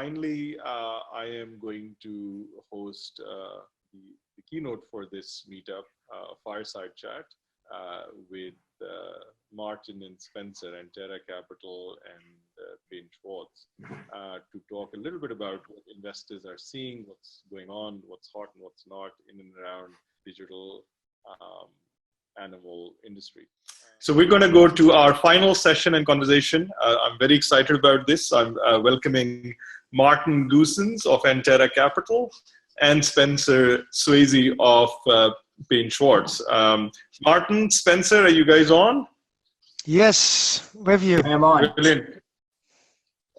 finally, I am going to host the keynote for this meetup, fireside chat with Martin and Spencer and Terra Capital and Payne Schwartz to talk a little bit about what investors are seeing, what's going on, what's hot and what's not in and around digital animal industry. So we're going to go to our final session and conversation. I'm very excited about this. I'm welcoming Martin Goossens of Terra Capital and Spencer Swayze of Payne Schwartz. Martin, Spencer, are you guys on? Yes, with you. I'm on. Brilliant.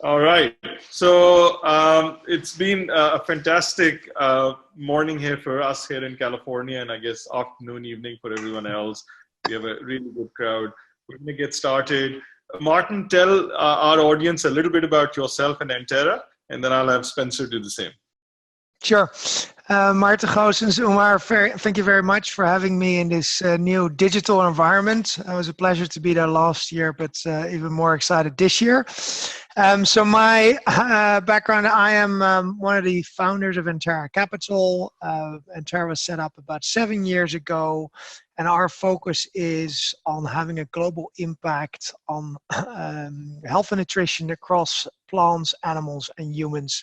All right. So it's been a fantastic morning here for us here in California, and I guess afternoon, evening for everyone else. We have a really good crowd. We're going to get started. Martin, tell our audience a little bit about yourself and Terra, and then I'll have Spencer do the same. Sure. Martin Goossens, Umar, thank you very much for having me in this new digital environment. It was a pleasure to be there last year, but even more excited this year. So my background, I am one of the founders of Terra Capital. Terra was set up about 7 years ago, and our focus is on having a global impact on health and nutrition across plants, animals, and humans.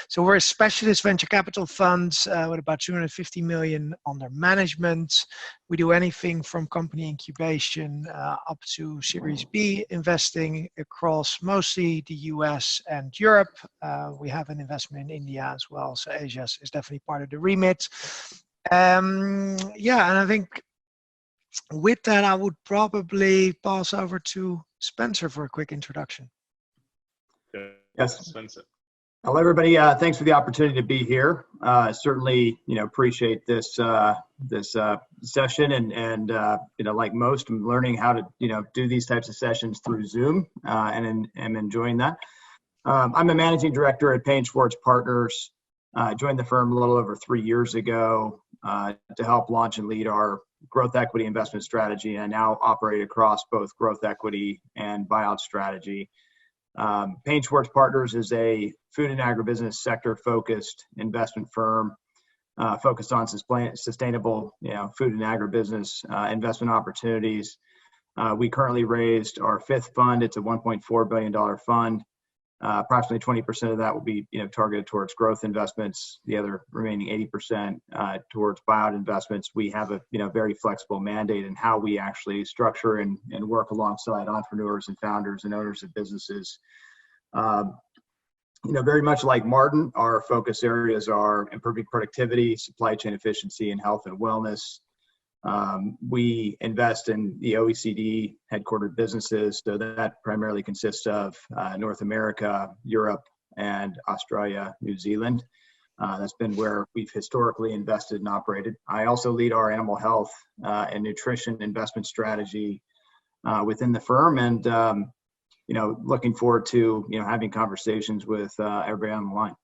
So we're a specialist venture capital fund with about 250 million under management. We do anything from company incubation up to Series B investing across mostly the US and Europe. We have an investment in India as well, so Asia is definitely part of the remit. Yeah, and I think with that, I would probably pass over to Spencer for a quick introduction. Yes, Spencer. Hello, everybody. Thanks for the opportunity to be here. Certainly, appreciate this session, and like most, I'm learning how to do these types of sessions through Zoom, and am enjoying that. I'm a managing director at Payne Schwartz Partners. Joined the firm a little over 3 years ago to help launch and lead our growth equity investment strategy, and now operate across both growth equity and buyout strategy. Payne Schwartz Partners is a food and agribusiness sector focused investment firm focused on sustainable food and agribusiness investment opportunities. We currently raised our 5th fund. It's a $1.4 billion fund. Approximately 20% of that will be targeted towards growth investments. The other remaining 80% towards buyout investments. We have a very flexible mandate in how we actually structure and work alongside entrepreneurs and founders and owners of businesses. Very much like Martin, our focus areas are improving productivity, supply chain efficiency, and health and wellness. We invest in the OECD headquartered businesses, so that primarily consists of North America, Europe, and Australia, New Zealand. That's been where we've historically invested and operated. I also lead our animal health and nutrition investment strategy within the firm, and looking forward to having conversations with everybody on the line.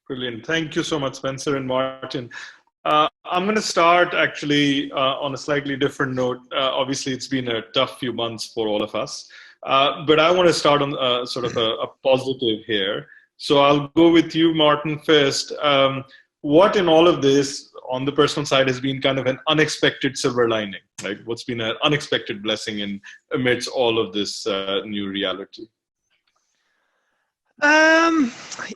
Brilliant. Thank you so much, Spencer and Martin. I'm going to start actually on a slightly different note. Obviously, it's been a tough few months for all of us, but I want to start on sort of a positive here. So I'll go with you, Martin, first. What in all of this, on the personal side, has been kind of an unexpected silver lining? Right? What's been an unexpected blessing amidst all of this new reality?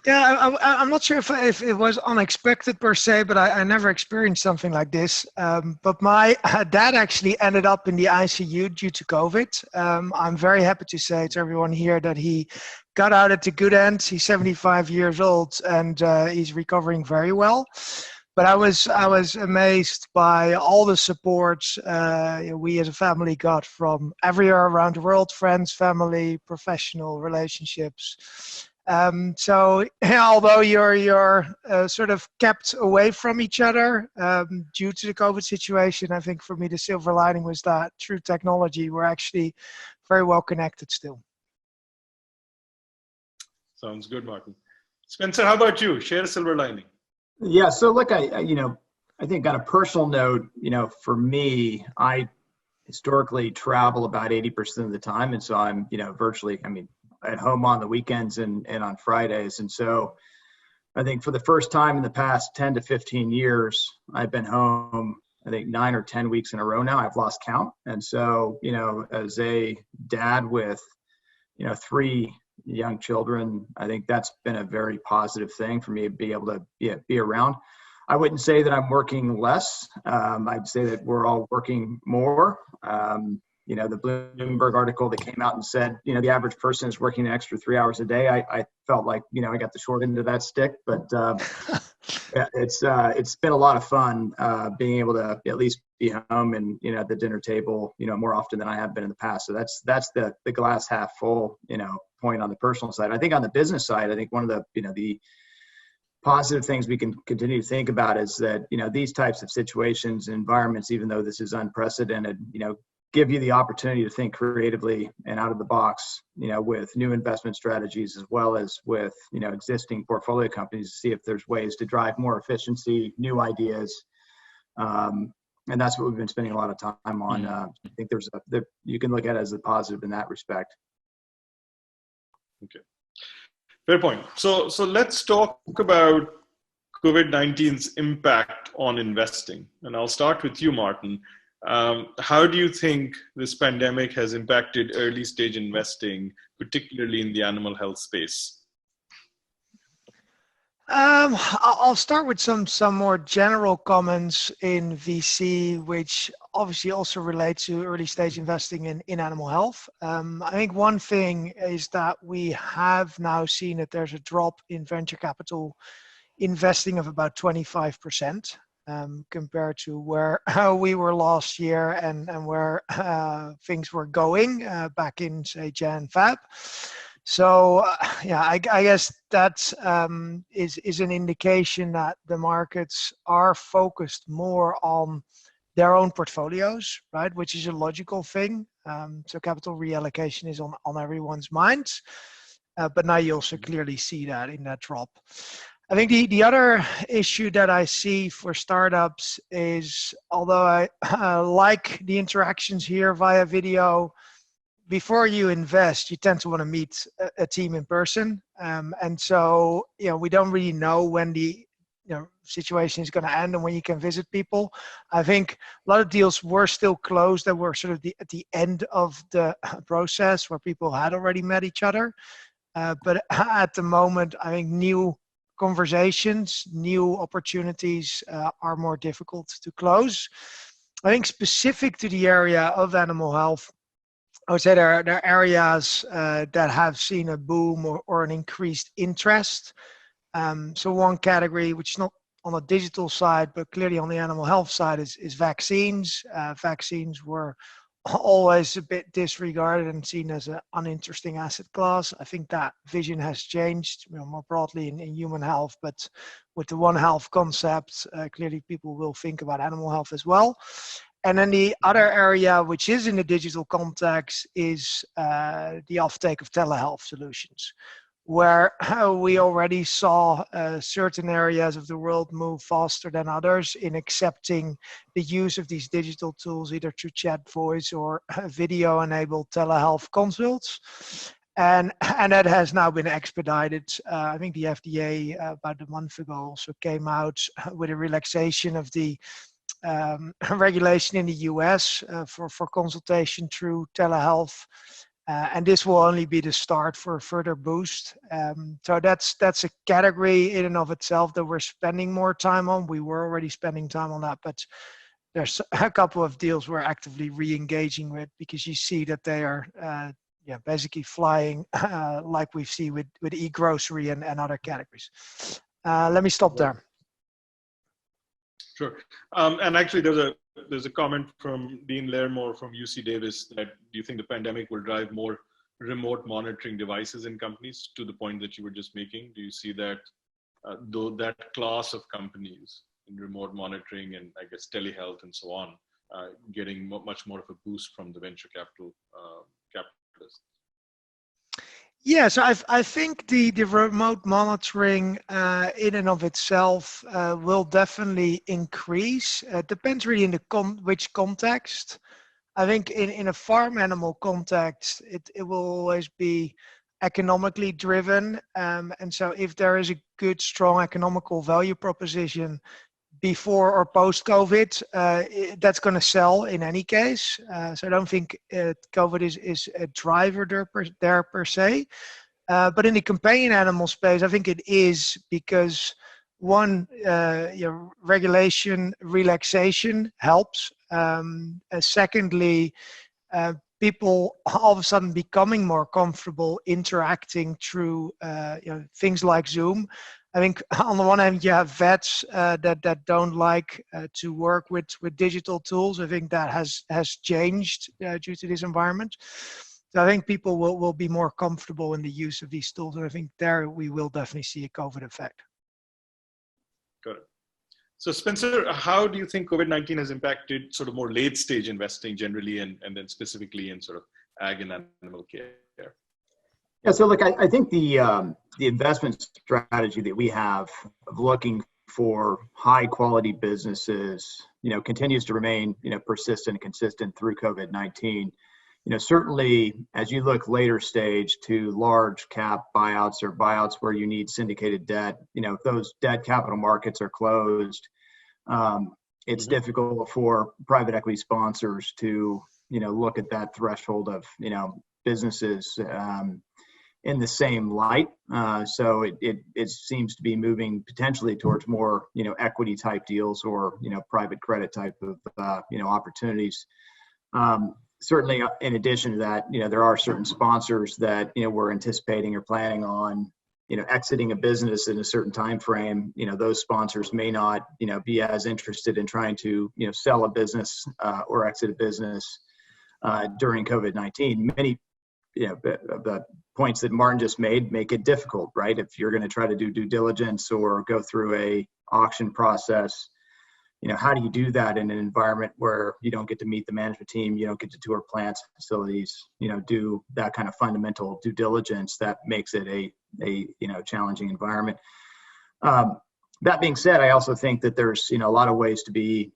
Yeah, I'm not sure if it was unexpected per se, but I never experienced something like this. But my dad actually ended up in the ICU due to COVID. I'm very happy to say to everyone here that he got out at the good end. He's 75 years old, and he's recovering very well. But I was amazed by all the support we as a family got from everywhere around the world: friends, family, professional relationships. So although you're sort of kept away from each other due to the COVID situation, I think for me the silver lining was that through technology we're actually very well connected still. Sounds good, Martin. Spencer, how about you? Share a silver lining. Yeah, so look, I think on a personal note, for me, I historically travel about 80% of the time, and so I'm, virtually, at home on the weekends and on Fridays. And so I think for the first time in the past 10 to 15 years, I've been home, I think 9 or 10 weeks in a row now. I've lost count. And so, as a dad with, 3 young children, I think that's been a very positive thing for me to be able to be around. I wouldn't say that I'm working less. I'd say that we're all working more. The Bloomberg article that came out and said, the average person is working an extra 3 hours a day. I felt like, I got the short end of that stick, but it's been a lot of fun being able to at least be home and, at the dinner table, more often than I have been in the past. So that's the glass half full, point on the personal side. I think on the business side, I think one of the positive things we can continue to think about is that, these types of situations and environments, even though this is unprecedented, give you the opportunity to think creatively and out of the box, with new investment strategies, as well as with, existing portfolio companies to see if there's ways to drive more efficiency, new ideas. And that's what we've been spending a lot of time on. I think you can look at it as a positive in that respect. Okay. Fair point. So let's talk about COVID-19's impact on investing. And I'll start with you, Martin. How do you think this pandemic has impacted early stage investing, particularly in the animal health space? I'll start with some more general comments in VC, which obviously also relate to early stage investing in animal health. I think one thing is that we have now seen that there's a drop in venture capital investing of about 25%. Compared to how we were last year and where things were going back in, say, Jan, Feb. So, I guess that is an indication that the markets are focused more on their own portfolios, right? Which is a logical thing. So capital reallocation is on everyone's minds. But now you also clearly see that in that drop. I think the other issue that I see for startups is, although I like the interactions here via video, before you invest, you tend to want to meet a team in person. And so, we don't really know when the situation is going to end and when you can visit people. I think a lot of deals were still closed that were sort of at the end of the process where people had already met each other. But at the moment, I think new conversations, new opportunities are more difficult to close. I think specific to the area of animal health, I would say there are areas that have seen a boom or an increased interest. So one category, which is not on the digital side, but clearly on the animal health side, is vaccines. Vaccines were always a bit disregarded and seen as an uninteresting asset class. I think that vision has changed, more broadly in human health, but with the One Health concept, clearly people will think about animal health as well. And then the other area, which is in the digital context, is the offtake of telehealth solutions, where we already saw certain areas of the world move faster than others in accepting the use of these digital tools, either through chat, voice, or video-enabled telehealth consults. And that has now been expedited. I think the FDA about a month ago also came out with a relaxation of the regulation in the US for consultation through telehealth. And this will only be the start for a further boost. So that's a category in and of itself that we're spending more time on. We were already spending time on that, but there's a couple of deals we're actively re-engaging with because you see that they are basically flying like we've seen with e-grocery and other categories. Let me stop there. Sure. And actually, there's a comment from Dean Lairmore from UC Davis that do you think the pandemic will drive more remote monitoring devices in companies, to the point that you were just making? Do you see that though that class of companies in remote monitoring and I guess telehealth and so on getting much more of a boost from the venture capital capitalists? Yeah, so I think the remote monitoring in and of itself will definitely increase. It depends really in which context. I think in a farm animal context, it will always be economically driven. And so if there is a good, strong economical value proposition before or post-COVID, that's going to sell in any case. So I don't think COVID is a driver there per se. But in the companion animal space, I think it is because one, regulation relaxation helps. Secondly, people all of a sudden becoming more comfortable interacting through things like Zoom. I think on the one hand, you have vets that don't like to work with digital tools. I think that has changed due to this environment. So I think people will be more comfortable in the use of these tools. And I think there we will definitely see a COVID effect. Got it. So Spencer, how do you think COVID-19 has impacted sort of more late stage investing generally and then specifically in sort of ag and animal care? Yeah, so look, I think the investment strategy that we have of looking for high quality businesses, continues to remain, persistent and consistent through COVID-19. Certainly as you look later stage to large cap buyouts or buyouts where you need syndicated debt, if those debt capital markets are closed, it's difficult for private equity sponsors to, look at that threshold of, businesses in the same light. So it seems to be moving potentially towards more, equity type deals or, private credit type of, opportunities. Certainly, in addition to that, there are certain sponsors that, we're anticipating or planning on, exiting a business in a certain time frame. Those sponsors may not, be as interested in trying to, sell a business or exit a business during COVID-19. Many, the points that Martin just made make it difficult, right? If you're going to try to do due diligence or go through a auction process, how do you do that in an environment where you don't get to meet the management team, you don't get to tour plants, facilities, do that kind of fundamental due diligence that makes it a challenging environment. That being said, I also think that there's, a lot of ways to be,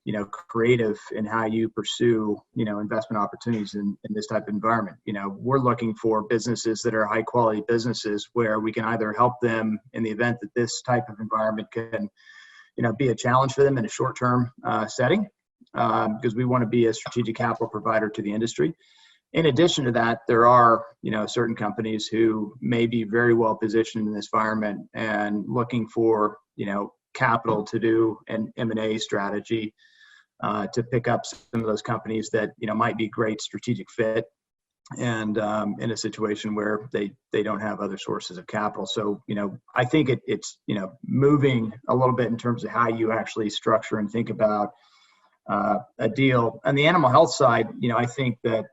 creative in how you pursue, investment opportunities in this type of environment. We're looking for businesses that are high quality businesses where we can either help them in the event that this type of environment can be a challenge for them in a short-term setting, because we want to be a strategic capital provider to the industry. In addition to that, there are, certain companies who may be very well positioned in this environment and looking for, capital to do an M&A strategy to pick up some of those companies that, might be great strategic fit and in a situation where they don't have other sources of capital. So, I think it's, moving a little bit in terms of how you actually structure and think about a deal. On the animal health side, I think that,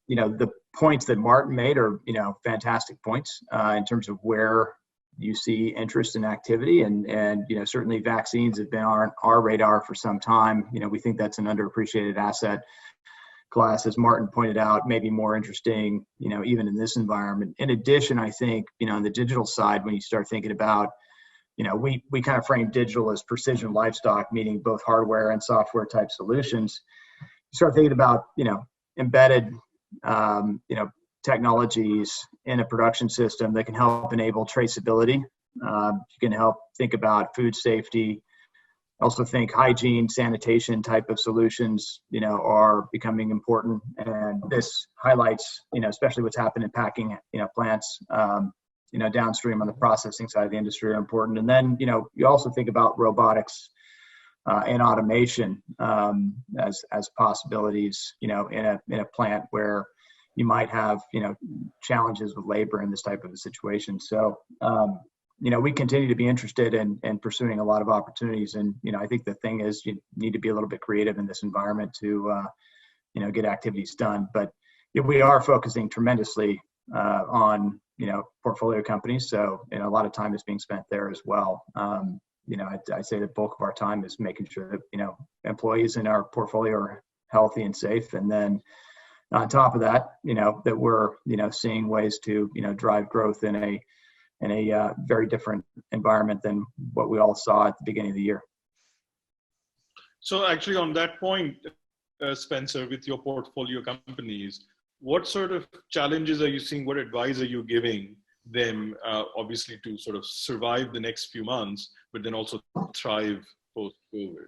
the points that Martin made are, fantastic points in terms of where you see interest and activity. And certainly vaccines have been on our radar for some time. We think that's an underappreciated asset class, as Martin pointed out, maybe more interesting, even in this environment. In addition, I think, on the digital side, when you start thinking about, we kind of frame digital as precision livestock, meaning both hardware and software type solutions. You start thinking about, embedded, technologies in a production system that can help enable traceability. You can help think about food safety. Also think hygiene, sanitation type of solutions, are becoming important. And this highlights, especially what's happened in packing, plants, downstream on the processing side of the industry are important. And then, you also think about robotics and automation as possibilities, in a plant where you might have, challenges with labor in this type of a situation. So, we continue to be interested in pursuing a lot of opportunities. And, I think the thing is you need to be a little bit creative in this environment to, get activities done. But we are focusing tremendously on, portfolio companies. So, a lot of time is being spent there as well. I'd say the bulk of our time is making sure that, employees in our portfolio are healthy and safe. And then on top of that, that we're, seeing ways to, drive growth in a very different environment than what we all saw at the beginning of the year. So actually on that point, Spencer, with your portfolio companies, what sort of challenges are you seeing? What advice are you giving them, obviously, to sort of survive the next few months, but then also thrive post-COVID?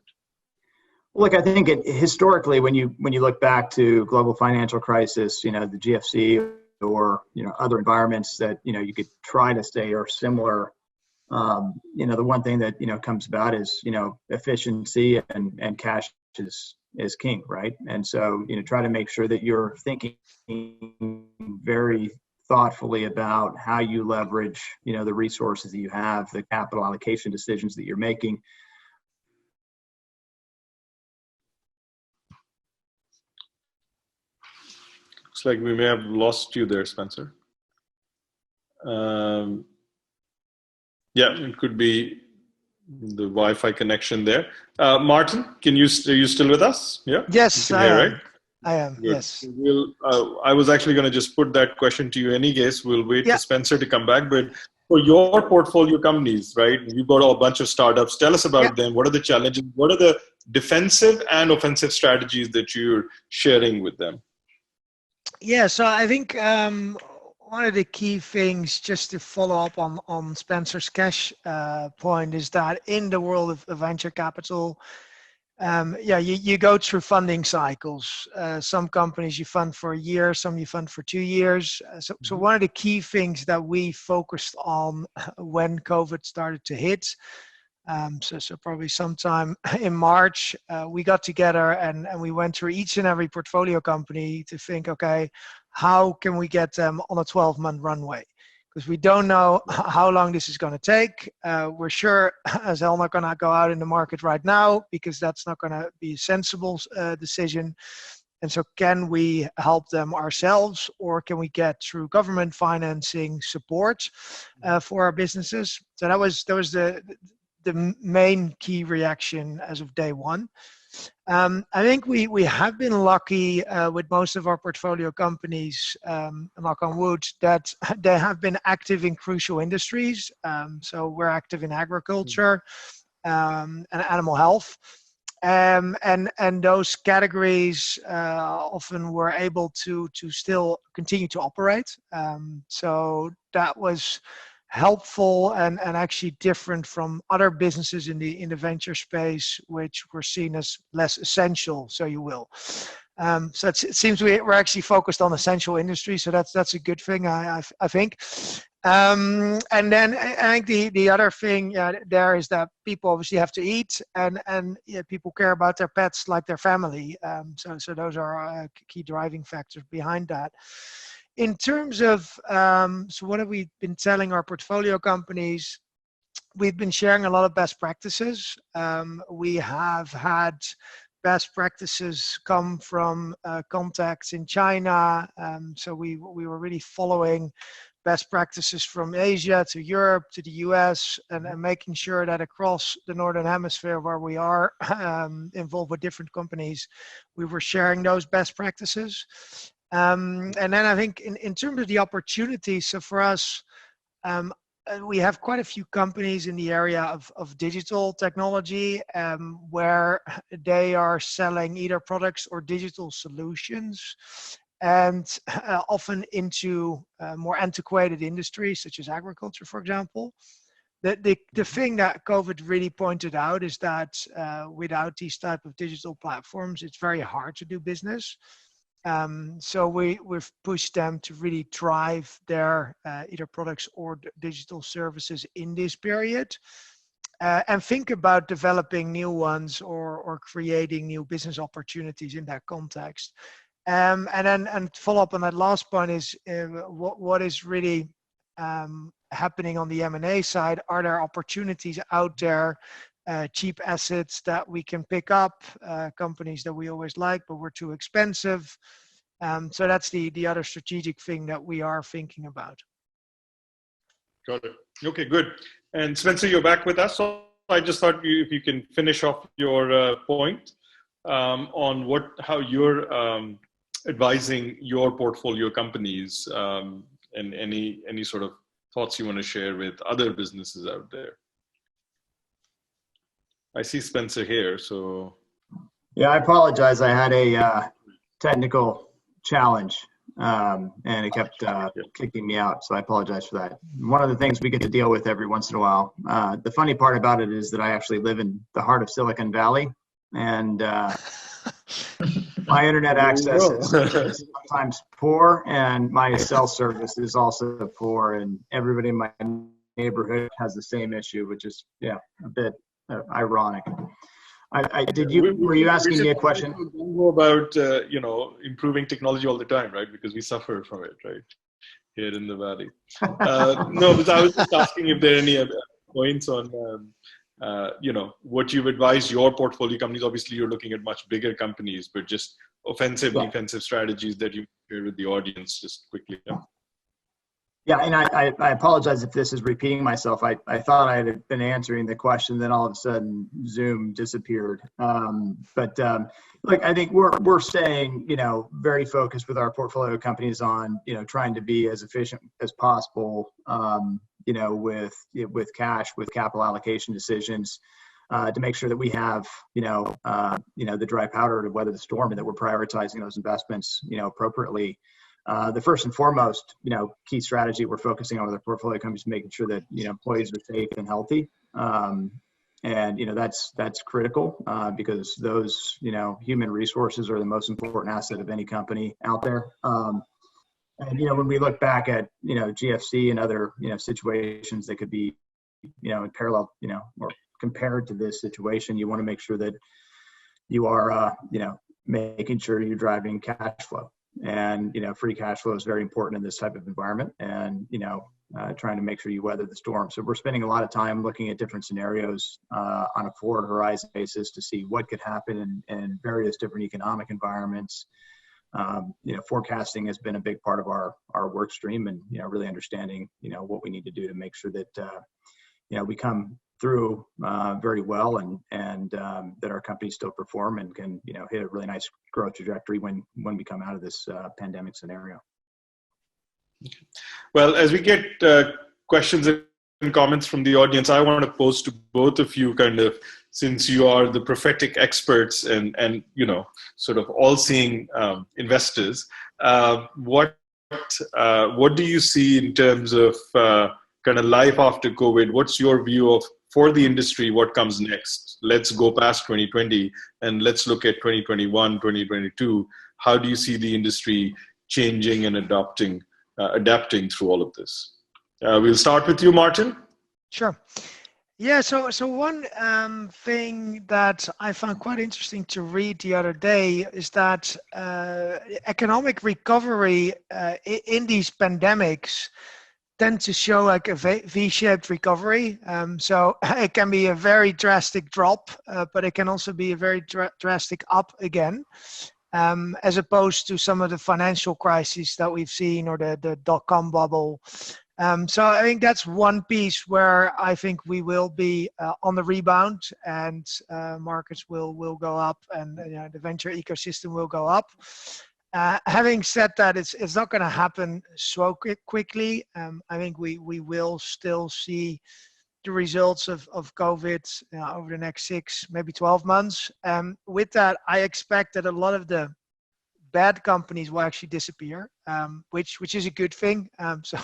Look, I think historically, when you look back to global financial crisis, the GFC or other environments that you could try to say are similar, the one thing that comes about is efficiency and cash is king, right? And so try to make sure that you're thinking very thoughtfully about how you leverage the resources that you have, the capital allocation decisions that you're making. Looks like we may have lost you there, Spencer. Yeah, it could be the Wi-Fi connection there. Martin, are you still with us? Yeah. Yes, you can hear, right? I am. Good. Yes. I was actually going to just put that question to you any case. We'll wait Yeah. for Spencer to come back. But for your portfolio companies, right? You've got a bunch of startups. Tell us about them. What are the challenges? What are the defensive and offensive strategies that you're sharing with them? Yeah, so I think one of the key things, just to follow up on Spencer's cash point, is that in the world of venture capital, you go through funding cycles. Some companies you fund for a year, some you fund for 2 years. So one of the key things that we focused on when COVID started to hit, so probably sometime in March, we got together and we went through each and every portfolio company to think, okay, how can we get them on a 12-month runway? Because we don't know how long this is going to take. We're sure as hell not going to go out in the market right now because that's not going to be a sensible decision. And so can we help them ourselves, or can we get through government financing support for our businesses? So that was the main key reaction as of day one. I think we have been lucky with most of our portfolio companies, knock on wood, that they have been active in crucial industries. So we're active in agriculture and animal health. And those categories often were able to still continue to operate. So that was helpful and actually different from other businesses in the venture space, which were seen as less essential, so you will. So it seems we're actually focused on essential industry, so that's a good thing, I think. And then I think the other thing there is that people obviously have to eat, and people care about their pets like their family. So those are key driving factors behind that. In terms of, so what have we been telling our portfolio companies? We've been sharing a lot of best practices. We have had best practices come from contacts in China. So we were really following best practices from Asia to Europe to the US, and making sure that across the Northern Hemisphere where we are involved with different companies, we were sharing those best practices. And then I think in terms of the opportunities, so for us, we have quite a few companies in the area of digital technology where they are selling either products or digital solutions, and often into more antiquated industries such as agriculture, for example. The thing that COVID really pointed out is that without these type of digital platforms, it's very hard to do business. So we've pushed them to really drive their either products or digital services in this period, and think about developing new ones or creating new business opportunities in that context. And follow up on that last point is what is really happening on the M&A side. Are there opportunities out there, cheap assets that we can pick up, companies that we always like but were too expensive? So that's the other strategic thing that we are thinking about. Got it. Okay, good. And Spencer, you're back with us. So I just thought if you can finish off your point on how you're advising your portfolio companies, and any sort of thoughts you want to share with other businesses out there. I see Spencer here, so. Yeah, I apologize. I had a technical challenge. and it kept kicking me out. So I apologize for that. One of the things we get to deal with every once in a while. The funny part about it is that I actually live in the heart of Silicon Valley, and my internet access is sometimes poor, and my cell service is also poor, and everybody in my neighborhood has the same issue, which is a bit ironic. Were you asking me a question? More about improving technology all the time, right? Because we suffer from it, right? Here in the valley. No, but I was just asking if there are any other points on what you've advised your portfolio companies. Obviously, you're looking at much bigger companies, but just offensive, defensive strategies that you share with the audience, just quickly. Yeah, and I apologize if this is repeating myself. I thought I had been answering the question, then all of a sudden Zoom disappeared. Look, I think we're staying, very focused with our portfolio companies on, trying to be as efficient as possible, with cash, with capital allocation decisions, to make sure that we have, the dry powder to weather the storm, and that we're prioritizing those investments, appropriately. The first and foremost, key strategy we're focusing on with our portfolio companies, making sure that employees are safe and healthy, and that's critical, because those human resources are the most important asset of any company out there. And when we look back at GFC and other situations that could be in parallel or compared to this situation, you want to make sure that you are making sure you're driving cash flow. And free cash flow is very important in this type of environment, and trying to make sure you weather the storm. So we're spending a lot of time looking at different scenarios on a forward horizon basis to see what could happen in various different economic environments. Forecasting has been a big part of our work stream, and really understanding what we need to do to make sure that we come through very well, and that our companies still perform and can hit a really nice growth trajectory when we come out of this pandemic scenario. Well, as we get questions and comments from the audience, I want to pose to both of you, since you are the prophetic experts and sort of all-seeing investors, what do you see in terms of life after COVID? What's your view of, for the industry, what comes next? Let's go past 2020 and let's look at 2021, 2022. How do you see the industry changing and adapting through all of this? We'll start with you, Martin. Sure. Yeah, so one thing that I found quite interesting to read the other day is that economic recovery in these pandemics tend to show like a V-shaped recovery. So it can be a very drastic drop, but it can also be a very drastic up again, as opposed to some of the financial crises that we've seen, or the dot-com bubble. So I think that's one piece where I think we will be on the rebound, and markets will go up, and the venture ecosystem will go up. Having said that, it's not going to happen so quickly. I think we will still see the results of COVID over the next 6, maybe 12 months. With that, I expect that a lot of the bad companies will actually disappear, which is a good thing.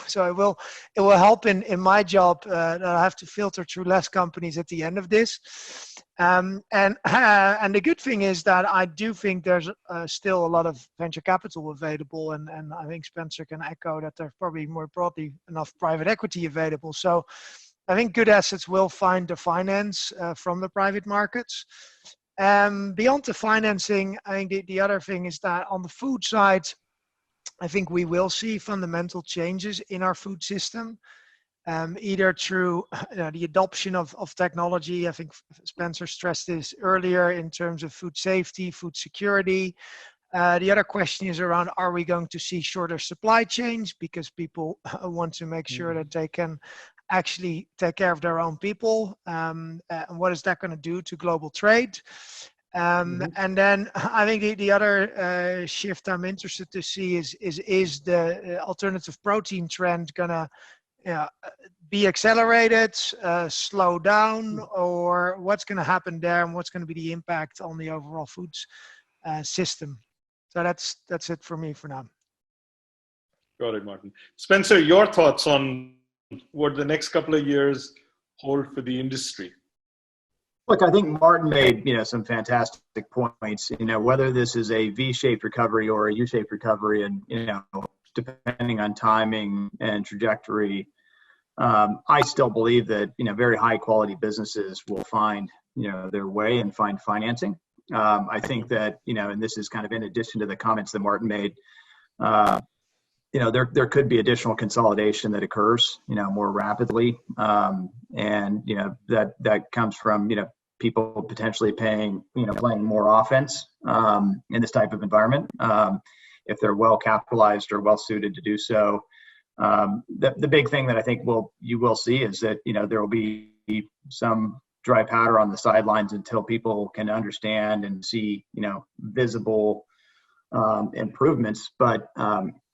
So it will help in my job that I have to filter through less companies at the end of this. And the good thing is that I do think there's still a lot of venture capital available, and I think Spencer can echo that there's probably more broadly enough private equity available. So I think good assets will find the finance from the private markets. Beyond the financing, I think the other thing is that on the food side, I think we will see fundamental changes in our food system, either through the adoption of technology. I think Spencer stressed this earlier in terms of food safety, food security. The other question is around, are we going to see shorter supply chains because people want to make sure that they can actually take care of their own people, and what is that going to do to global trade? And then I think the other shift I'm interested to see is the alternative protein trend going to be accelerated, slow down, or what's going to happen there, and what's going to be the impact on the overall foods system? So that's it for me for now. Got it, Martin. Spencer, your thoughts on what the next couple of years hold for the industry? Look, I think Martin made, some fantastic points, whether this is a V-shaped recovery or a U-shaped recovery, and, depending on timing and trajectory, I still believe that, very high quality businesses will find, their way and find financing. I think that, and this is kind of in addition to the comments that Martin made, there could be additional consolidation that occurs, more rapidly. And, that comes from, people potentially playing more offense in this type of environment, if they're well capitalized or well suited to do so. The big thing that I think you will see is that, there will be some dry powder on the sidelines until people can understand and see, visible improvements. But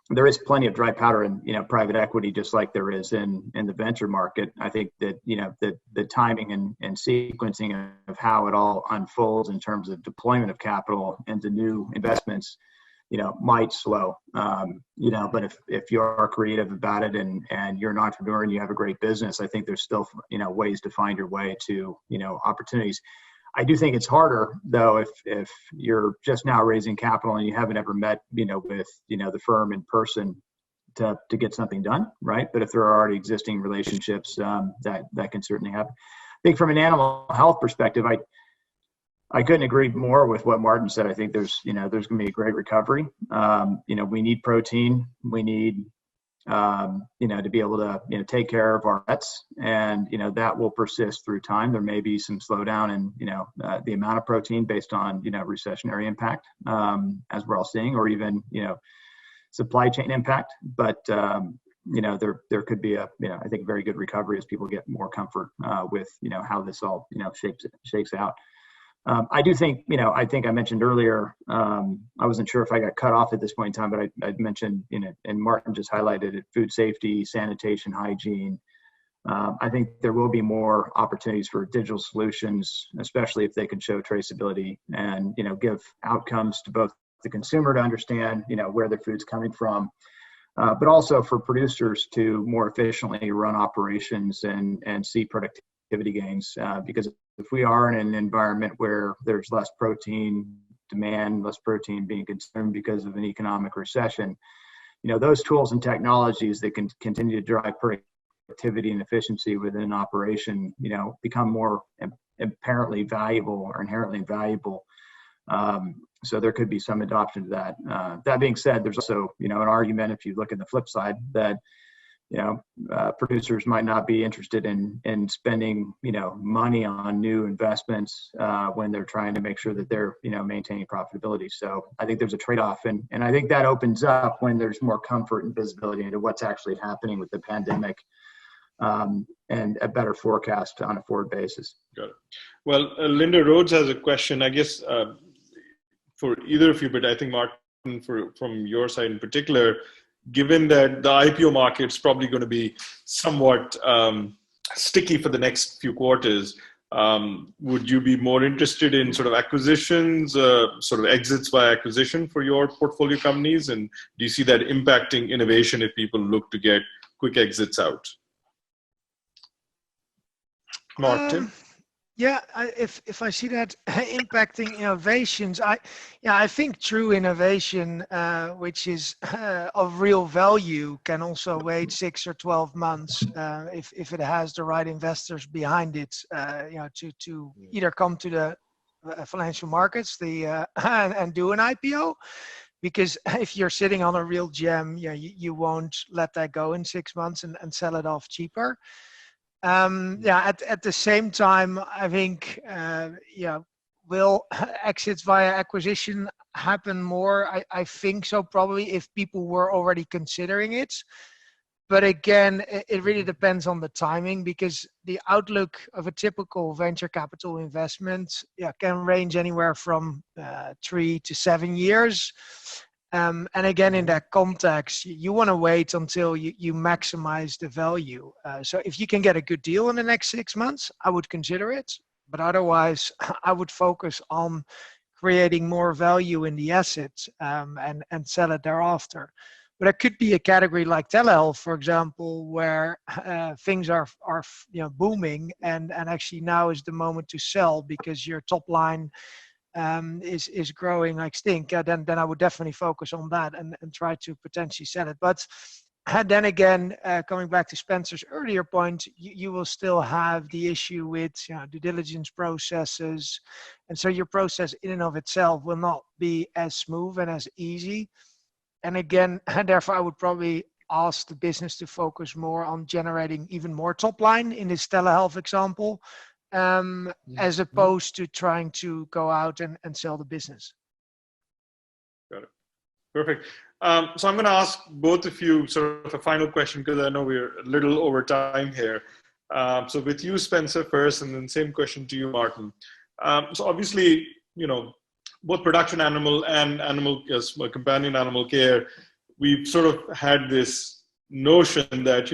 there is plenty of dry powder in, private equity, just like there is in the venture market. I think that, the timing and sequencing of how it all unfolds in terms of deployment of capital into new investments, might slow. But if you're creative about it and you're an entrepreneur and you have a great business, I think there's still, ways to find your way to, opportunities. I do think it's harder, though, if you're just now raising capital and you haven't ever met, with, the firm in person to get something done, right? But if there are already existing relationships, that can certainly happen. I think from an animal health perspective, I couldn't agree more with what Martin said. I think there's going to be a great recovery. We need protein. We need, to be able to, take care of our pets, and, that will persist through time. There may be some slowdown in, the amount of protein based on, recessionary impact, as we're all seeing, or even, supply chain impact. But, there could be a, I think very good recovery as people get more comfort, with, how this all, shakes out. I do think, I think I mentioned earlier, I wasn't sure if I got cut off at this point in time, but I'd mentioned, and Martin just highlighted it, food safety, sanitation, hygiene. I think there will be more opportunities for digital solutions, especially if they can show traceability and, give outcomes to both the consumer to understand, where their food's coming from, but also for producers to more efficiently run operations and see productivity gains, because if we are in an environment where there's less protein demand, less protein being consumed because of an economic recession, those tools and technologies that can continue to drive productivity and efficiency within an operation, become more apparently valuable or inherently valuable. So there could be some adoption to that. That being said, there's also, an argument, if you look at the flip side, that producers might not be interested in spending, money on new investments when they're trying to make sure that they're, maintaining profitability. So I think there's a trade-off, and I think that opens up when there's more comfort and visibility into what's actually happening with the pandemic, and a better forecast on a forward basis. Got it. Well, Linda Rhodes has a question, I guess, for either of you, but I think Martin, from your side in particular. Given that the IPO market is probably going to be somewhat sticky for the next few quarters, would you be more interested in sort of acquisitions, sort of exits by acquisition for your portfolio companies? And do you see that impacting innovation if people look to get quick exits out? Martin? Yeah, if I see that impacting innovations, I think true innovation, which is of real value, can also wait 6 or 12 months if it has the right investors behind it, to either come to the financial markets and do an IPO. Because if you're sitting on a real gem, you won't let that go in 6 months and sell it off cheaper. At the same time, I think, will exits via acquisition happen more? I think so, probably, if people were already considering it. But again, it really depends on the timing, because the outlook of a typical venture capital investment can range anywhere from 3 to 7 years. And again, in that context, you want to wait until you maximize the value. So if you can get a good deal in the next 6 months, I would consider it. But otherwise, I would focus on creating more value in the asset, and sell it thereafter. But it could be a category like telehealth, for example, where things are booming, and actually now is the moment to sell because your top line is growing like stink. Then I would definitely focus on that and try to potentially sell it. But and then again, coming back to Spencer's earlier point, you will still have the issue with due diligence processes, and so your process in and of itself will not be as smooth and as easy. And again, and therefore, I would probably ask the business to focus more on generating even more top line in this telehealth example, as opposed to trying to go out and sell the business. Got it. Perfect. So I'm going to ask both of you sort of a final question because I know we're a little over time here. So with you, Spencer, first, and then same question to you, Martin. So obviously, both production animal and companion animal care, we've sort of had this notion that,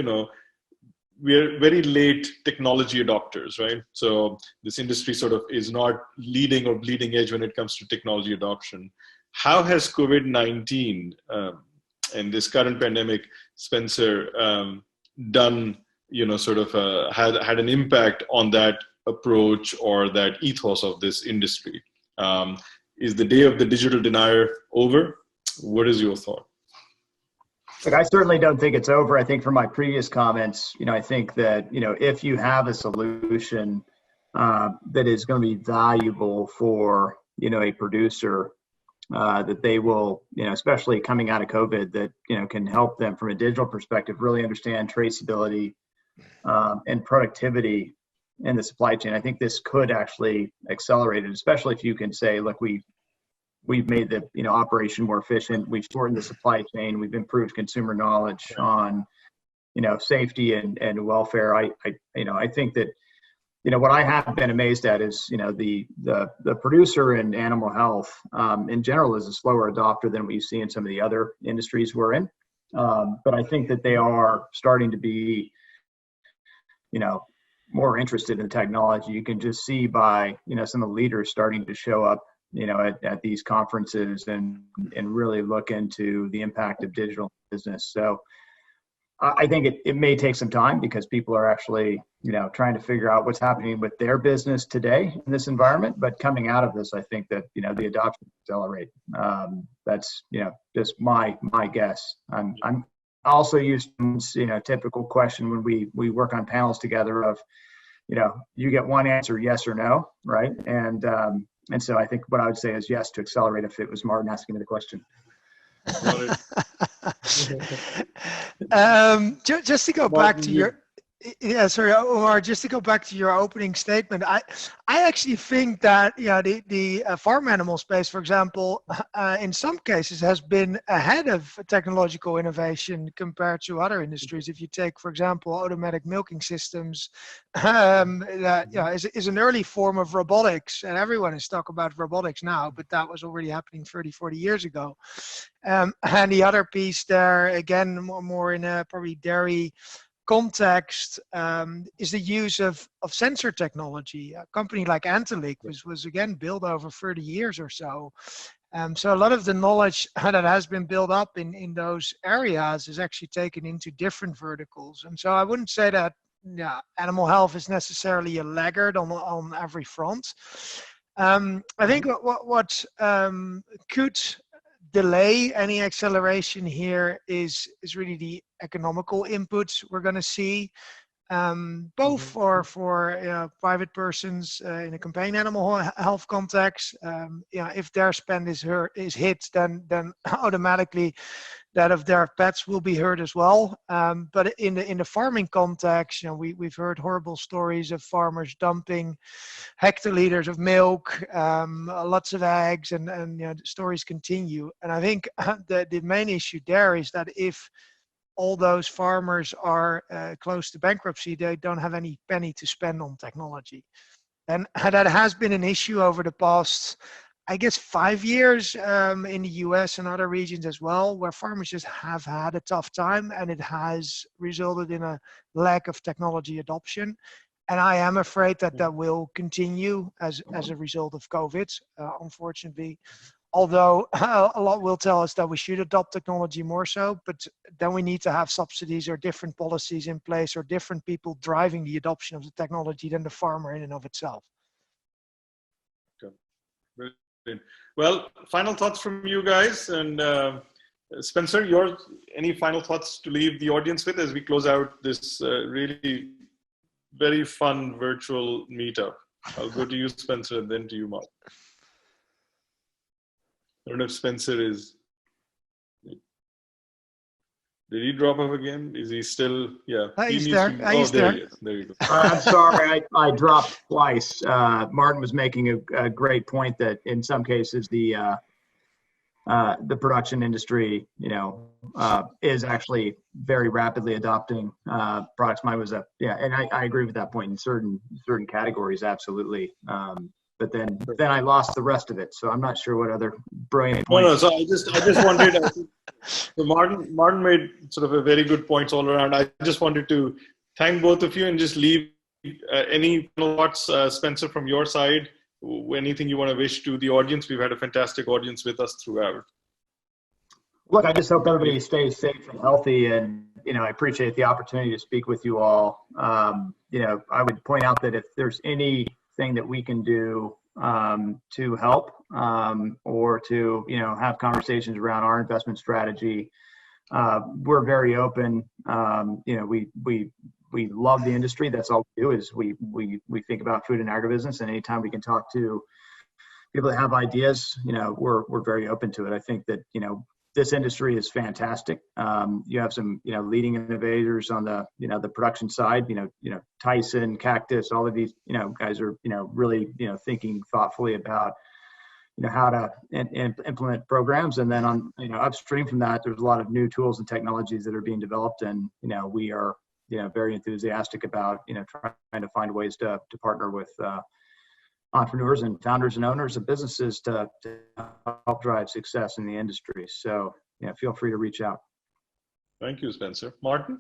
we're very late technology adopters, right? So this industry sort of is not leading or bleeding edge when it comes to technology adoption. How has COVID-19 and this current pandemic, Spencer, done, had an impact on that approach or that ethos of this industry? Is the day of the digital denier over? What is your thought? Look, I certainly don't think it's over. I think from my previous comments, I think that, if you have a solution that is going to be valuable for, a producer, that they will, especially coming out of COVID, that, can help them from a digital perspective, really understand traceability and productivity in the supply chain. I think this could actually accelerate it, especially if you can say, look, we've made the operation more efficient. We've shortened the supply chain. We've improved consumer knowledge on safety and welfare. I think that what I have been amazed at is the producer in animal health in general is a slower adopter than what you see in some of the other industries we're in. But I think that they are starting to be more interested in technology. You can just see by some of the leaders starting to show up at these conferences and really look into the impact of digital business. So I think it may take some time because people are actually, trying to figure out what's happening with their business today in this environment. But coming out of this, I think that, the adoption will accelerate. That's, just my guess. I'm also used to, typical question when we work on panels together of, you get one answer, yes or no, right? And so I think what I would say is yes to accelerate if it was Martin asking me the question. Just to go back to your, Omar, just to go back to your opening statement, I actually think that the farm animal space, for example, in some cases has been ahead of technological innovation compared to other industries. If you take, for example, automatic milking systems, that is an early form of robotics, and everyone is talking about robotics now, but that was already happening 30, 40 years ago. And the other piece there, again, more in a probably dairy context, is the use of sensor technology. A company like Antelic was again built over 30 years or so. So a lot of the knowledge that has been built up in those areas is actually taken into different verticals. And so I wouldn't say that animal health is necessarily a laggard on every front. I think what could delay any acceleration here is really the economical inputs we're going to see, both for private persons in a companion animal health context. If their spend is hit, then automatically that of their pets will be hurt as well. But in the farming context, we've heard horrible stories of farmers dumping hectoliters of milk, lots of eggs, and the stories continue. And I think the main issue there is that if all those farmers are close to bankruptcy, they don't have any penny to spend on technology. And that has been an issue over the past, I guess, 5 years in the US and other regions as well, where farmers just have had a tough time, and it has resulted in a lack of technology adoption. And I am afraid that will continue as a result of COVID, unfortunately. although a lot will tell us that we should adopt technology more so, but then we need to have subsidies or different policies in place or different people driving the adoption of the technology than the farmer in and of itself. Okay. Brilliant. Well, final thoughts from you guys, and Spencer, any final thoughts to leave the audience with as we close out this really very fun virtual meetup? I'll go to you, Spencer, and then to you, Mark. I don't know if Spencer is. Did he drop off again? Is he still? Yeah. He's there. Oh, there he is. There you go. I'm sorry, I dropped twice. Martin was making a great point that in some cases the production industry, is actually very rapidly adopting products. Mine was and I agree with that point in certain categories, absolutely. But then I lost the rest of it, so I'm not sure what other brilliant points. No. So I just wanted. So Martin made sort of a very good points all around. I just wanted to thank both of you and just leave any final thoughts, Spencer, from your side. Anything you want to wish to the audience? We've had a fantastic audience with us throughout. Look, I just hope everybody stays safe and healthy, and I appreciate the opportunity to speak with you all. I would point out that if there's anything that we can do to help or to have conversations around our investment strategy, we're very open. We love the industry. That's all we do is we think about food and agribusiness, and anytime we can talk to people that have ideas, we're very open to it. I think that this industry is fantastic. You have some leading innovators on the the production side. Tyson, Cactus, all of these guys are really thinking thoughtfully about how to implement programs, and then on upstream from that, there's a lot of new tools and technologies that are being developed, and we are very enthusiastic about trying to find ways to partner with entrepreneurs and founders and owners of businesses to help drive success in the industry. So feel free to reach out. Thank you, Spencer. Martin?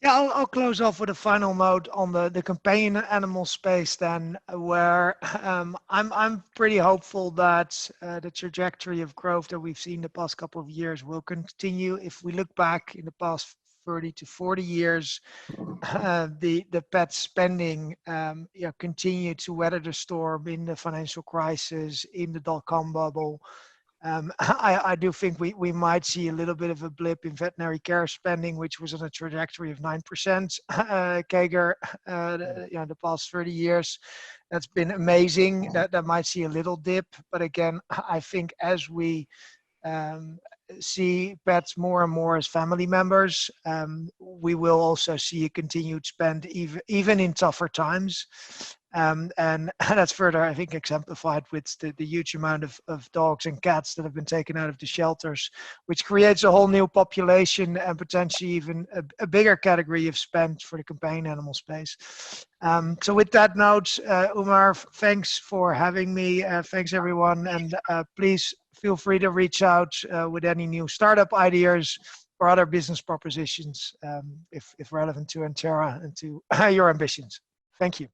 Yeah, I'll close off with a final note on the companion animal space then, where I'm pretty hopeful that the trajectory of growth that we've seen the past couple of years will continue. If we look back in the past 30 to 40 years, the pet spending continued to weather the storm in the financial crisis, in the dot-com bubble. I do think we might see a little bit of a blip in veterinary care spending, which was on a trajectory of 9% CAGR the past 30 years. That's been amazing. That might see a little dip, but again, I think as we see pets more and more as family members, we will also see a continued spend even in tougher times. And that's further, I think, exemplified with the huge amount of dogs and cats that have been taken out of the shelters, which creates a whole new population and potentially even a bigger category of spend for the companion animal space. So with that note, Umar, thanks for having me. Thanks, everyone. And please feel free to reach out with any new startup ideas or other business propositions if relevant to Antera and to your ambitions. Thank you.